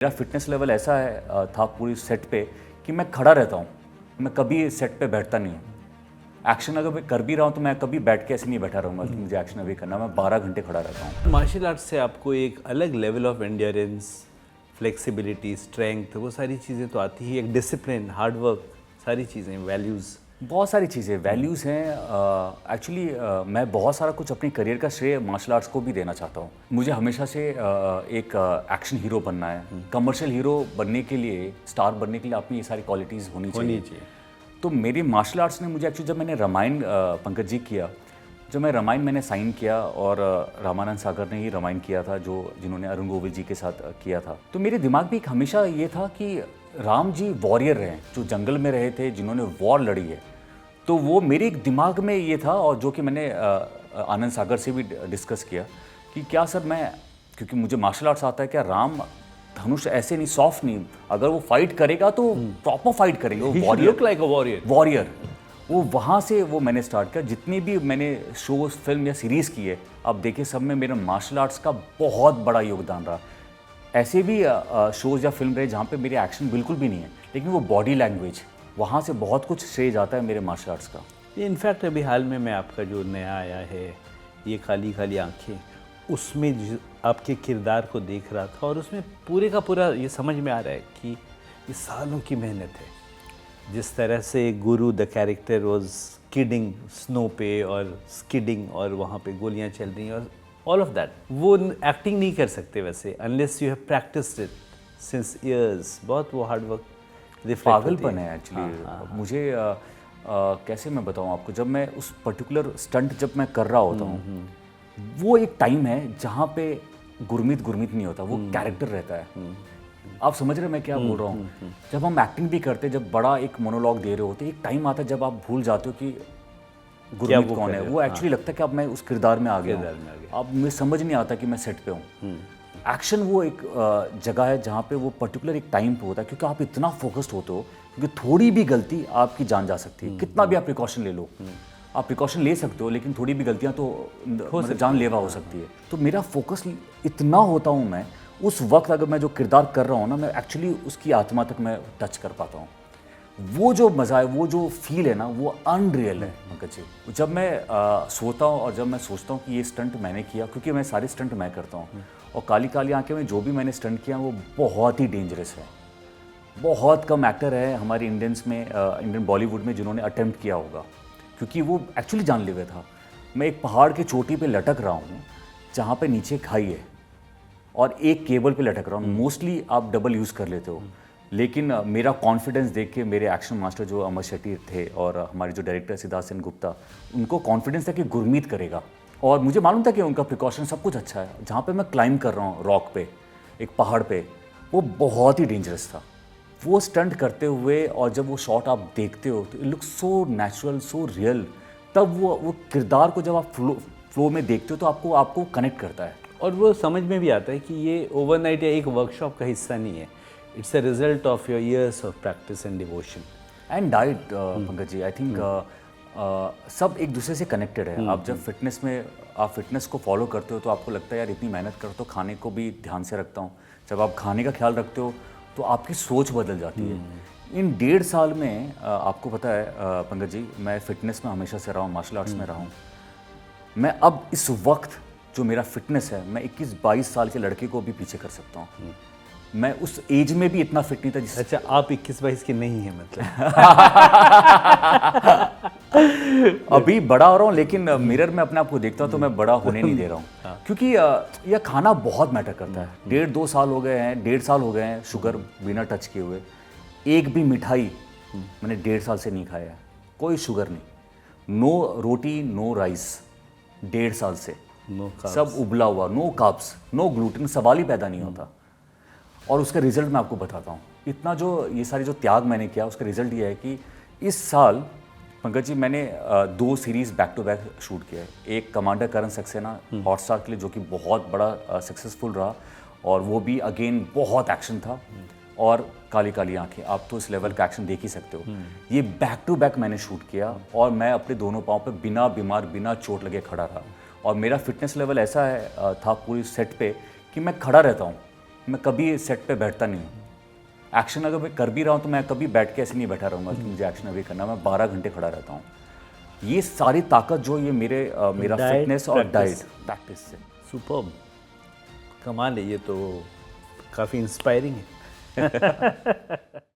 मेरा fitness level ऐसा है था पूरी सेट पे कि मैं खड़ा रहता हूँ। मैं कभी सेट पे बैठता नहीं हूँ। एक्शन अगर मैं कर भी रहा हूँ तो मैं कभी बैठ के ऐसे नहीं बैठा रहूँगा कि मुझे एक्शन अभी करना। मैं 12 घंटे खड़ा रहता हूँ। मार्शल आर्ट्स से आपको एक अलग level of endurance, flexibility, strength, वो सारी चीज़ें तो आती ही, एक डिसिप्लिन, हार्ड वर्क, सारी चीज़ें, वैल्यूज़। बहुत सारी चीज़ें वैल्यूज़ हैं। एक्चुअली मैं बहुत सारा कुछ अपनी करियर का श्रेय मार्शल आर्ट्स को भी देना चाहता हूँ। मुझे हमेशा से एक एक्शन हीरो बनना है। कमर्शियल हीरो बनने के लिए, स्टार बनने के लिए आपकी ये सारी क्वालिटीज़ होनी चाहिए। तो मेरी मार्शल आर्ट्स ने मुझे एक्चुअली, जब मैंने रामायण पंकज जी किया, जब मैं रामायण मैंने साइन किया और रामानंद सागर ने ही रामायण किया था, जिन्होंने अरुण गोविल जी के साथ किया था, तो मेरे दिमाग में एक हमेशा ये था कि राम जी वॉरियर रहे, जो जंगल में रहे थे, जिन्होंने वॉर लड़ी है। तो वो मेरे एक दिमाग में ये था, और जो कि मैंने आनंद सागर से भी डिस्कस किया कि क्या सर मैं, क्योंकि मुझे मार्शल आर्ट्स आता है, क्या राम धनुष ऐसे नहीं, सॉफ्ट नहीं, अगर वो फाइट करेगा तो प्रॉपर फाइट करेंगे, वो वॉरियर। वो वहाँ से वो मैंने स्टार्ट किया। जितनी भी मैंने शोज, फिल्म या सीरीज़ की है, अब देखिए सब में मेरा मार्शल आर्ट्स का बहुत बड़ा योगदान रहा। ऐसे भी शोज़ या फिल्म रहे जहाँ पे मेरे एक्शन बिल्कुल भी नहीं है, लेकिन वो बॉडी लैंग्वेज, वहाँ से बहुत कुछ श्रेय जाता है मेरे मार्शल आर्ट्स का। इनफैक्ट अभी हाल में मैं आपका जो नया आया है, ये काली काली आंखें, उसमें आपके किरदार को देख रहा था और उसमें पूरे का पूरा ये समझ में आ रहा है कि ये सालों की मेहनत है। जिस तरह से गुरु the character was skidding snow पे और स्किडिंग, और वहाँ पे गोलियाँ चल रही हैं और ऑल ऑफ दैट, वो एक्टिंग नहीं कर सकते वैसे unless you have practised it since years. बहुत वो हार्ड वर्क, पागलपन है एक्चुअली। मुझे कैसे मैं बताऊँ आपको, जब मैं उस पर्टिकुलर स्टंट जब मैं कर रहा होता हूँ, वो एक टाइम है जहाँ पे गुरमीत नहीं होता, वो कैरेक्टर रहता है। आप समझ रहे हैं मैं क्या बोल रहा हूँ? जब हम एक्टिंग भी करते, जब बड़ा एक मोनोलॉग दे रहे होते, एक टाइम आता है जब आप भूल जाते हो कि गुरमीत कौन है। वो एक्चुअली लगता है कि अब मैं उस किरदार में आ गया। अब मुझे समझ नहीं आता कि मैं सेट पे हूँ। एक्शन वो एक जगह है जहाँ पे वो पर्टिकुलर एक टाइम पे होता है, क्योंकि आप इतना फोकस्ड होते हो, क्योंकि थोड़ी भी गलती आपकी जान जा सकती है। कितना भी आप प्रिकॉशन ले लो, आप प्रिकॉशन ले सकते हो, लेकिन थोड़ी भी गलतियाँ तो मतलब जानलेवा हो सकती है। तो मेरा फोकस इतना होता हूँ मैं उस वक्त, अगर मैं जो किरदार कर रहा हूँ ना, मैं एक्चुअली उसकी आत्मा तक मैं टच कर पाता हूँ। वो जो मज़ा है, वो जो फील है ना, वो अनरियल है पंकज जी। जब मैं सोता हूँ और जब मैं सोचता हूँ कि ये स्टंट मैंने किया, क्योंकि मैं सारे स्टंट मैं करता हूँ, और काली काली आंखें में जो भी मैंने स्टंट किया वो बहुत ही डेंजरस है। बहुत कम एक्टर है हमारे इंडियंस में, इंडियन बॉलीवुड में, जिन्होंने अटेम्प्ट किया होगा, क्योंकि वो एक्चुअली जानलेवा था। मैं एक पहाड़ की चोटी पे लटक रहा हूँ जहाँ पे नीचे खाई है, और एक केबल पे लटक रहा हूँ। मोस्टली आप डबल यूज़ कर लेते हो, लेकिन मेरा कॉन्फिडेंस देख के मेरे एक्शन मास्टर जो अमर शेट्टी थे और हमारे जो डायरेक्टर सिद्धार्थ सेन गुप्ता, उनको कॉन्फिडेंस था कि गुरमीत करेगा, और मुझे मालूम था कि उनका प्रिकॉशन सब कुछ अच्छा है। जहाँ पे मैं क्लाइंब कर रहा हूँ रॉक पे, एक पहाड़ पे, वो बहुत ही डेंजरस था। वो स्टंट करते हुए, और जब वो शॉट आप देखते हो तो it look so natural, so real. तब वो किरदार को जब आप फ्लो में देखते हो तो आपको कनेक्ट करता है, और वो समझ में भी आता है कि ये ओवरनाइट या एक वर्कशॉप का हिस्सा नहीं है। It's a result of your years of practice and devotion and diet. Pankaj ji, I think सब एक दूसरे से कनेक्टेड है। आप जब फिटनेस में, आप फिटनेस को फॉलो करते हो तो आपको लगता है यार इतनी मेहनत करता हूँ, खाने को भी ध्यान से रखता हूँ। जब आप खाने का ख्याल रखते हो तो आपकी सोच बदल जाती है। इन 1.5 साल में आपको पता है पंकज जी, मैं फिटनेस में हमेशा से रहा हूँ, मार्शल आर्ट्स में रहा हूँ। मैं अब इस वक्त जो मेरा फिटनेस है, मैं 21-22 साल के लड़के को भी पीछे कर सकता हूँ। मैं उस एज में भी इतना फिट नहीं था अच्छा, आप 21-22 के नहीं हैं मतलब? अभी बड़ा हो रहा हूँ, लेकिन मिरर में अपने आप को देखता हूँ तो मैं बड़ा होने नहीं दे रहा हूँ। क्योंकि यह खाना बहुत मैटर करता है। 1.5-2 साल हो गए हैं, 1.5 साल हो गए हैं शुगर बिना टच किए हुए। एक भी मिठाई मैंने 1.5 साल से नहीं खाया है, कोई शुगर नहीं, नो रोटी नो राइस, 1.5 साल से। सब उबला हुआ, नो कार्ब्स, नो ग्लूटेन, सवाल ही पैदा नहीं होता। और उसका रिजल्ट मैं आपको बताता हूँ। इतना जो ये सारी जो त्याग मैंने किया, उसका रिजल्ट ये है कि इस साल पंकज जी मैंने 2 series back to back shoot किया है। एक कमांडर करण सक्सेना हॉटस्टार के लिए, जो कि बहुत बड़ा सक्सेसफुल रहा, और वो भी अगेन बहुत एक्शन था। और काली काली आंखें, आप तो इस लेवल का एक्शन देख ही सकते हो। ये बैक टू बैक मैंने शूट किया, और मैं अपने दोनों पाँव पे बिना बीमार, बिना चोट लगे खड़ा रहा। और मेरा फिटनेस लेवल ऐसा है था पूरी सेट पे कि मैं खड़ा रहता हूँ। मैं कभी सेट पे बैठता नहीं हूँ। एक्शन अगर मैं कर भी रहा हूँ तो मैं कभी बैठ के ऐसे नहीं बैठा रहूँगा कि मुझे एक्शन अभी करना है, मैं 12 घंटे खड़ा रहता हूँ। ये सारी ताकत जो ये मेरा डाइट, फिटनेस और डाइट प्रैक्टिस। प्रैक्टिस से। सुपर्ब, कमाल है, ये तो काफ़ी इंस्पायरिंग है।